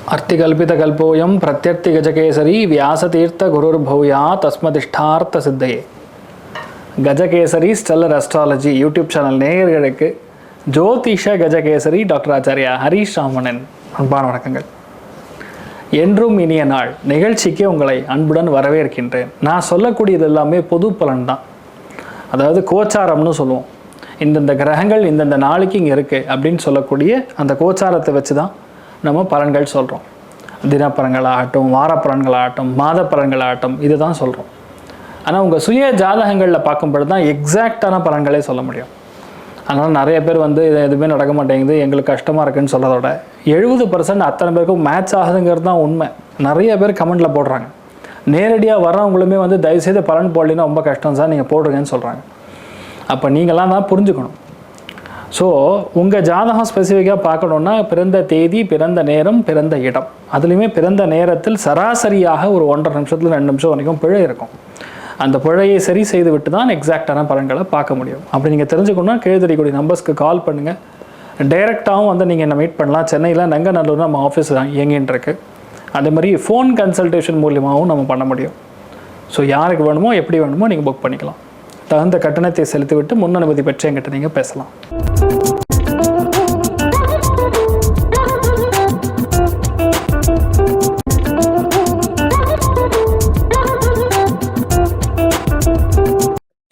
अर्तिकल्पितकल्पोऽयं प्रत्यर्तिगजकेसरी व्यासतीर्थगुरुर्भूया तस्मदिष्टार्थसिद्धये. Gajakesari stellar astrology YouTube channel நேயர்களுக்கு ஜோதிஷ கஜகேசரி டாக்டர் ஆச்சாரியா ஹரீஷ் ராமனின் அன்பான வணக்கங்கள். என்றும் இனிய நாள் நிகழ்ச்சிக்கு உங்களை அன்புடன் வரவேற்கின்றேன். நான் சொல்லக்கூடியது எல்லாமே பொது பலன் தான். அதாவது கோச்சாரம்னு சொல்லுவோம். இந்தந்த கிரகங்கள் இந்தந்த நாளைக்கு இங்கே இருக்குது அப்படின்னு சொல்லக்கூடிய அந்த கோச்சாரத்தை வச்சு தான் நம்ம பலன்கள் சொல்கிறோம். தினப்பலன்களாகட்டும், வாரப்பலன்களாகட்டும், மாத பலன்களாகட்டும், இது தான் சொல்கிறோம். ஆனால் உங்கள் சுய ஜாதகங்களில் பார்க்கும்பொழுது தான் எக்ஸாக்டான பலன்களே சொல்ல முடியும். அதனால் நிறைய பேர் இது எதுவுமே நடக்க மாட்டேங்குது, எங்களுக்கு கஷ்டமாக இருக்குன்னு சொல்கிறதோட 70% அத்தனை பேருக்கும் மேட்ச் ஆகுதுங்கிறது தான் உண்மை. நிறைய பேர் கமெண்டில் போடுறாங்க. நேரடியாக வர்றவங்களுமே தயவுசெய்து பலன் போடலைன்னா ரொம்ப கஷ்டம் சார், நீங்கள் போடுறீங்கன்னு சொல்கிறாங்க. அப்போ நீங்களாம் தான் புரிஞ்சுக்கணும். ஸோ உங்கள் ஜாதகம் ஸ்பெசிஃபிக்காக பார்க்கணுன்னா பிறந்த தேதி, பிறந்த நேரம், பிறந்த இடம், அதுலேயுமே பிறந்த நேரத்தில் சராசரியாக ஒரு 1.5 நிமிஷத்தில் 2 நிமிஷம் வரைக்கும் பிழை இருக்கும். அந்த பிழையை சரி செய்து விட்டு தான் எக்ஸாக்டான பலன்களை பார்க்க முடியும். அப்படி நீங்கள் தெரிஞ்சுக்கணுன்னா கீழ்தெரியக்கூடிய நம்பர்ஸ்க்கு கால் பண்ணுங்கள். டைரெக்டாகவும் நீங்கள் என்ன மீட் பண்ணலாம். சென்னையில் நங்கநல்லூர் நம்ம ஆஃபீஸ் தான் இயங்கின்னு இருக்கு. அதே மாதிரி ஃபோன் கன்சல்டேஷன் மூலியமாகவும் நம்ம பண்ண முடியும். ஸோ யாருக்கு வேணுமோ எப்படி வேணுமோ நீங்கள் புக் பண்ணிக்கலாம். தகுந்த கட்டணத்தை செலுத்திவிட்டு முன் அனுமதி பெற்று என்கிட்ட நீங்கள் பேசலாம்.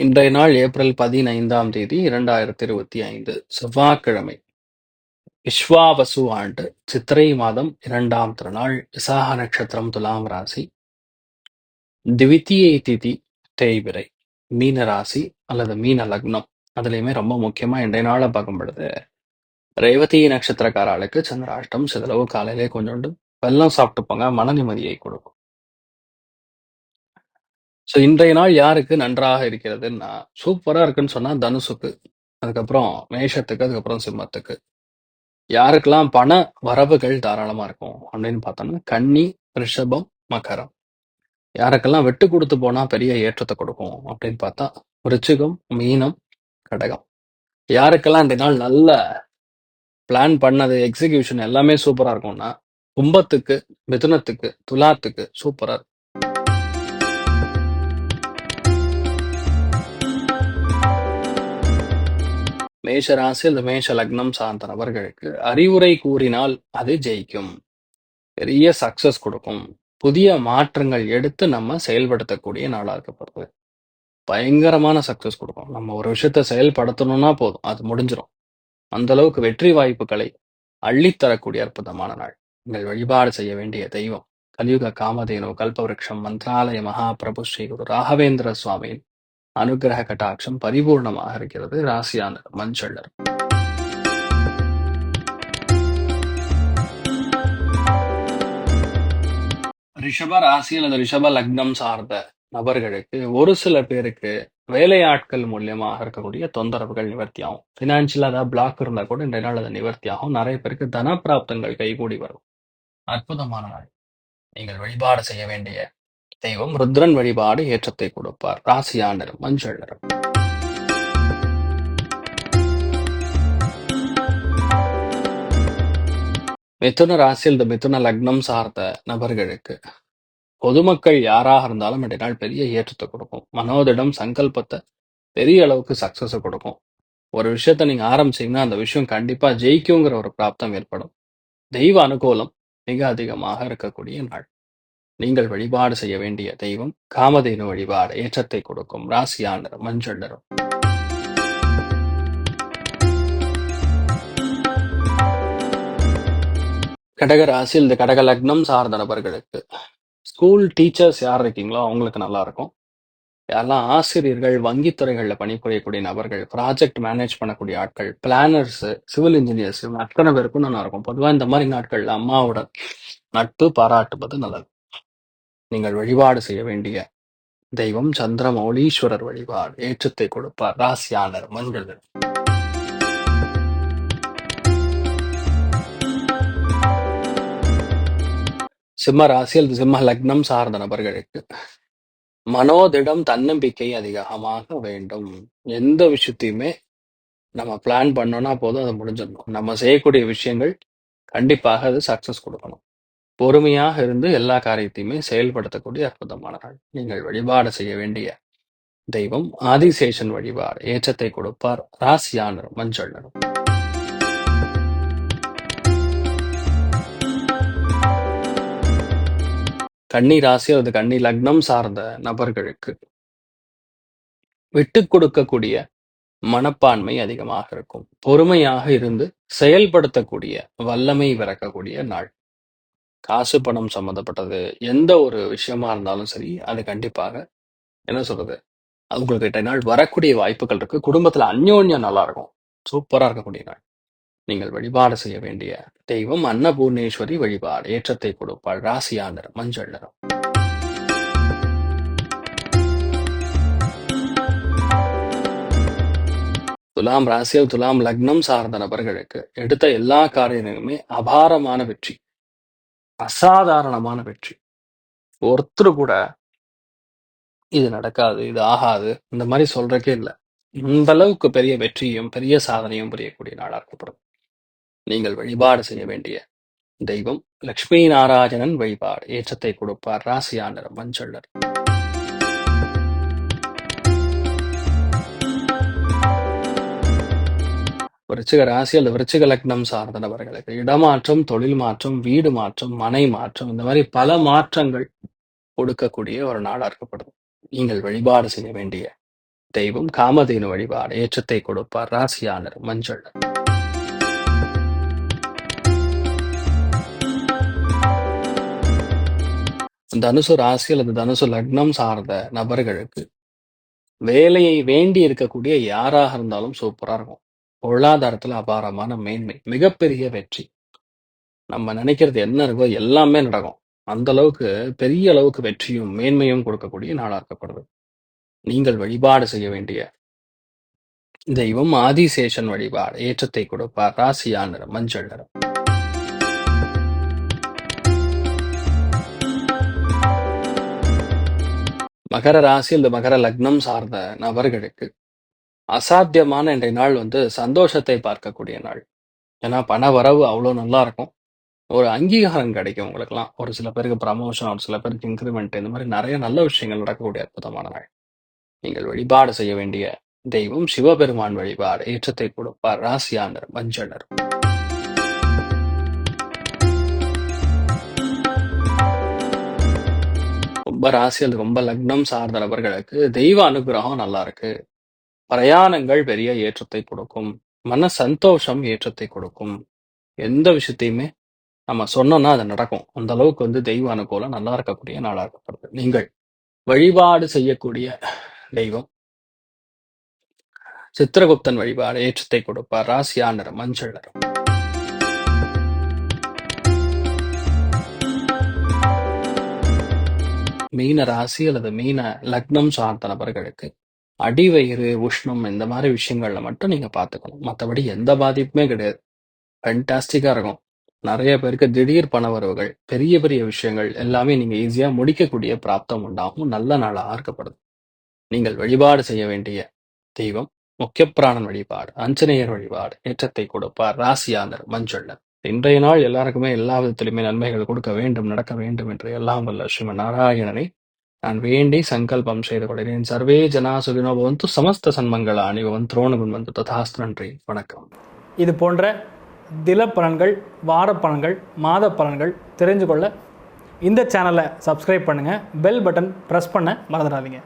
இன்றைய நாள் ஏப்ரல் 15ஆம் தேதி 2025 செவ்வாய்க்கிழமை. விஸ்வாவசு ஆண்டு சித்திரை மாதம் 2ஆம் திருநாள், விசாக நட்சத்திரம், துலாம் ராசி, திவித்தியை திதி, தேய்பிறை, மீன ராசி அல்லது மீன லக்னம். அதுலேயுமே ரொம்ப முக்கியமாக இன்றைய நாளை பார்க்கும் பொழுது ரேவதி நட்சத்திரக்காரர்களுக்கு சந்திராஷ்டம். சிதளவு காலையிலே கொஞ்சோண்டு வெல்லம் சாப்பிட்டுப்பாங்க, மன நிம்மதியை கொடுக்கும். ஸோ இன்றைய நாள் யாருக்கு நன்றாக இருக்கிறதுன்னா, சூப்பராக இருக்குன்னு சொன்னால் தனுசுக்கு, அதுக்கப்புறம் மேஷத்துக்கு, அதுக்கப்புறம் சிம்மத்துக்கு. யாருக்கெல்லாம் பண வரவுகள் தாராளமாக இருக்கும் அப்படின்னு பார்த்தோம்னா கன்னி, ரிஷபம், மகரம். யாருக்கெல்லாம் விட்டு கொடுத்து போனால் பெரிய ஏற்றத்தை கொடுக்கும் அப்படின்னு பார்த்தா விருச்சிகம், மீனம், கடகம். யாருக்கெல்லாம் இந்த நாள் நல்ல பிளான் பண்ணது எக்ஸிகியூஷன் எல்லாமே சூப்பராக இருக்கும்னா கும்பத்துக்கு, மிதுனத்துக்கு, துலாத்துக்கு சூப்பராக இருக்கும். மேஷ ராசி அல்லது மேஷ லக்னம் சார்ந்த நபர்களுக்கு அறிவுரை கூறினால் அது ஜெயிக்கும், பெரிய சக்சஸ் கொடுக்கும். புதிய மாற்றங்கள் எடுத்து நம்ம செயல்படுத்தக்கூடிய நாளாக இருக்கப்படுது. பயங்கரமான சக்சஸ் கொடுக்கும். நம்ம ஒரு விஷயத்த செயல்படுத்தணும்னா போதும், அது முடிஞ்சிடும். அந்த அளவுக்கு வெற்றி வாய்ப்புகளை அள்ளித்தரக்கூடிய அற்புதமான நாள். நீங்கள் வழிபாடு செய்ய வேண்டிய தெய்வம் கலியுக காமதேனு கல்பவருஷம் மந்திராலய மகாபிரபு ஸ்ரீ குரு ராகவேந்திர சுவாமியின் அனுகிரக கட்டாட்சம் பரிபூர்ணமாக இருக்கிறது. ராசியான மஞ்சள். ரிஷப ராசி அல்லது ரிஷப லக்னம் சார்ந்த நபர்களுக்கு ஒரு சில பேருக்கு வேலையாட்கள் மூலியமாக இருக்கக்கூடிய தொந்தரவுகள் நிவர்த்தி ஆகும். பினான்சியல் ஏதாவது பிளாக் இருந்தா கூட இந்த நாள் அது நிவர்த்தி ஆகும். நிறைய பேருக்கு தன பிராப்தங்கள் கைகூடி வரும். அற்புதமான நாள். நீங்கள் வழிபாடு செய்ய வேண்டிய தெய்வம் ருத்ரன் வழிபாடு ஏற்றத்தை கொடுப்பார். ராசியா நிறம் மஞ்சள் நிறம். மிதுன ராசியில் இந்த மிதுன லக்னம் சார்ந்த நபர்களுக்கு பொதுமக்கள் யாராக இருந்தாலும் இன்றைய நாள் பெரிய ஏற்றத்தை கொடுக்கும். மனோதிடம் சங்கல்பத்தை பெரிய அளவுக்கு சக்சஸ் கொடுக்கும். ஒரு விஷயத்த நீங்க ஆரம்பிச்சீங்கன்னா அந்த விஷயம் கண்டிப்பா ஜெயிக்குங்கிற ஒரு பிராப்தம் ஏற்படும். தெய்வ அனுகூலம் மிக அதிகமாக இருக்கக்கூடிய நாள். நீங்கள் வழிபாடு செய்ய வேண்டிய தெய்வம் காமதேனு வழிபாடு ஏற்றத்தை கொடுக்கும். ராசியா நிறம் மஞ்சள் நிறம். கடக ராசியில் இந்த கடக லக்னம் சார்ந்த நபர்களுக்கு ஸ்கூல் டீச்சர்ஸ் யார் இருக்கீங்களோ அவங்களுக்கு நல்லா இருக்கும். யாரெல்லாம் ஆசிரியர்கள், வங்கித்துறைகளில் பணிபுரியக்கூடிய நபர்கள், ப்ராஜெக்ட் மேனேஜ் பண்ணக்கூடிய ஆட்கள், பிளானர்ஸ், சிவில் இன்ஜினியர்ஸ், இவங்க அத்தனை பேருக்கும் நல்லா இருக்கும். பொதுவாக இந்த மாதிரி நாட்கள்ல அம்மாவோட நட்பு பாராட்டுவது நல்லது. நீங்கள் வழிபாடு செய்ய வேண்டிய தெய்வம் சந்திரமௌலீஸ்வரர் வழிபாடு ஏற்றத்தை கொடுப்பார். ராசியானர் மஞ்சள். சிம்ம ராசியில் சிம்ம லக்னம் சார்ந்த நபர்களுக்கு மனோதிடம் தன்னம்பிக்கை அதிகமாக வேண்டும். எந்த விஷயத்தையுமே நம்ம பிளான் பண்ணோம்னா போதும், அதை முடிஞ்சிடணும். நம்ம செய்யக்கூடிய விஷயங்கள் கண்டிப்பாக அது சக்சஸ் கொடுக்கணும். பொறுமையாக இருந்து எல்லா காரியத்தையுமே செயல்படுத்தக்கூடிய அற்புதமான நாள். நீங்கள் வழிபாடு செய்ய வேண்டிய தெய்வம் ஆதிசேஷன் வழிபாடு. ஏற்றத்தை கொடுப்பார். ராசியான நிறம் மஞ்சள் நிறம். கன்னி ராசி அல்லது கன்னி லக்னம் சார்ந்த நபர்களுக்கு விட்டு கொடுக்கக்கூடிய மனப்பான்மை அதிகமாக இருக்கும். பொறுமையாக இருந்து செயல்படுத்தக்கூடிய வல்லமை பிறக்கக்கூடிய நாள். காசு பணம் சம்பந்தப்பட்டது எந்த ஒரு விஷயமா இருந்தாலும் சரி, அது கண்டிப்பாக என்ன சொல்றது, உங்களுக்கு நாள் வரக்கூடிய வாய்ப்புகள் இருக்கு. குடும்பத்துல அந்யோன்யம் நல்லா இருக்கும். சூப்பரா இருக்கக்கூடிய நாள். நீங்கள் வழிபாடு செய்ய வேண்டிய தெய்வம் அன்னபூர்ணேஸ்வரி வழிபாடு. ஏற்றத்தை கொடுப்பாள். ராசியா நிறம் மஞ்சள் நிறம். துலாம் ராசியில் துலாம் லக்னம் சார்ந்த நபர்களுக்கு எடுத்த எல்லா காரியங்களுமே அபாரமான வெற்றி, அசாதாரணமான வெற்றி. ஒருத்தர் கூட இது நடக்காது, இது ஆகாது, இந்த மாதிரி சொல்றக்கே இல்லை. இந்த அளவுக்கு பெரிய வெற்றியும் பெரிய சாதனையும் புரியக்கூடிய நாளா இருக்கப்படுது. நீங்கள் வழிபாடு செய்ய வேண்டிய தெய்வம் லட்சுமி நாராயணன் வழிபாடு. ஏற்றத்தை கொடுப்பார். ராசியா நிறம் மஞ்சள் நிறம். விருச்சிக ராசி அல்லது விருச்சிக லக்னம் சார்ந்த நபர்களுக்கு இடமாற்றம், தொழில் மாற்றம், வீடு மாற்றம், மனை மாற்றம், இந்த மாதிரி பல மாற்றங்கள் கொடுக்கக்கூடிய ஒரு நாளா இருக்கப்படுது. நீங்கள் வழிபாடு செய்ய வேண்டிய தெய்வம் காமதேனு வழிபாடு. ஏற்றத்தை கொடுப்பார். ராசியா நிறம் மஞ்சள் நிறம். தனுசு ராசி அல்லது தனுசு லக்னம் சார்ந்த நபர்களுக்கு வேலையை வேண்டி இருக்கக்கூடிய யாராக இருந்தாலும் சூப்பரா இருக்கும். பொருளாதாரத்துல அபாரமான மேன்மை, மிகப்பெரிய வெற்றி. நம்ம நினைக்கிறது என்ன இருக்கோ எல்லாமே நடக்கும். அந்த அளவுக்கு பெரிய அளவுக்கு வெற்றியும் மேன்மையும் கொடுக்கக்கூடிய நாளா இருக்கப்படுது. நீங்கள் வழிபாடு செய்ய வேண்டிய தெய்வம் ஆதிசேஷன் வழிபாடு. ஏற்றத்தை கொடுப்பார். ராசியா நிறம் மஞ்சள் நிறம். மகர ராசி அல்லது மகர லக்னம் சார்ந்த நபர்களுக்கு அசாத்தியமான இன்றைய நாள் சந்தோஷத்தை பார்க்கக்கூடிய நாள். ஏன்னா பண வரவு அவ்வளோ நல்லா இருக்கும். ஒரு அங்கீகாரம் கிடைக்கும் உங்களுக்குலாம். ஒரு சில பேருக்கு ப்ரமோஷன், ஒரு சில பேருக்கு இன்க்ரிமெண்ட், இந்த மாதிரி நிறைய நல்ல விஷயங்கள் நடக்கக்கூடிய அற்புதமான நாள். நீங்கள் வழிபாடு செய்ய வேண்டிய தெய்வம் சிவபெருமான் வழிபாடு. ஏற்றத்தை கொடுப்பார். ராசியா நிறம் மஞ்சள் நிறம். ரொம்ப ராசி அல்லது ரொம்ப லக்னம் சார்ந்த நபர்களுக்கு தெய்வ அனுகிரகம் நல்லா இருக்கு. பிரயாணங்கள் பெரிய ஏற்றத்தை கொடுக்கும். மன சந்தோஷம் ஏற்றத்தை கொடுக்கும். எந்த விஷயத்தையுமே நம்ம சொன்னோம்னா அது நடக்கும். அந்த அளவுக்கு தெய்வ அனுகூலம் நல்லா இருக்கக்கூடிய நாளா இருக்கப்படுது. நீங்கள் வழிபாடு செய்யக்கூடிய தெய்வம் சித்திரகுப்தன் வழிபாடு. ஏற்றத்தை கொடுப்பார். ராசியா நிறம் மஞ்சள் நிறம். மீன ராசி அல்லது மீன லக்னம் சார்ந்த நபர்களுக்கு அடிவயிறு, உஷ்ணம், இந்த மாதிரி விஷயங்கள்ல மட்டும் நீங்க பார்த்துக்கணும். மற்றபடி எந்த பாதிப்புமே கிடையாது. ஃபேண்டாஸ்டிக்கா இருக்கும். நிறைய பேருக்கு திடீர் பணவரவுகள், பெரிய பெரிய விஷயங்கள் எல்லாமே நீங்க ஈஸியா முடிக்கக்கூடிய பிராப்தம் உண்டாகும். நல்ல நாளா ஆர்க்கப்படுது. நீங்கள் வழிபாடு செய்ய வேண்டிய தெய்வம் முக்கியப்பிராணன் வழிபாடு. ஆஞ்சநேயர் வழிபாடு. ஏற்றத்தை கொடுப்பார். ராசியா நிறம் மஞ்சள் நிறம். இன்றைய நாள் எல்லாருக்குமே எல்லா விதத்திலுமே நன்மைகள் கொடுக்க வேண்டும், நடக்க வேண்டும் என்று எல்லாம் வல்ல ஸ்ரீமன் நாராயணனை நான் வேண்டி சங்கல்பம் செய்து கொள்கிறேன். சர்வே ஜனா சுகினோ பவந்து, சமஸ்த சன்மங்களானி பவந்து, த்ரோணகுன் வந்து ததாஸ்து. நன்றி, வணக்கம். இது போன்ற தில பலன்கள், வார பலன்கள், மாத பலன்கள் தெரிஞ்சு கொள்ள இந்த சேனலை சப்ஸ்கிரைப் பண்ணுங்கள். பெல் பட்டன் ப்ரெஸ் பண்ண மறந்துடாதீங்க.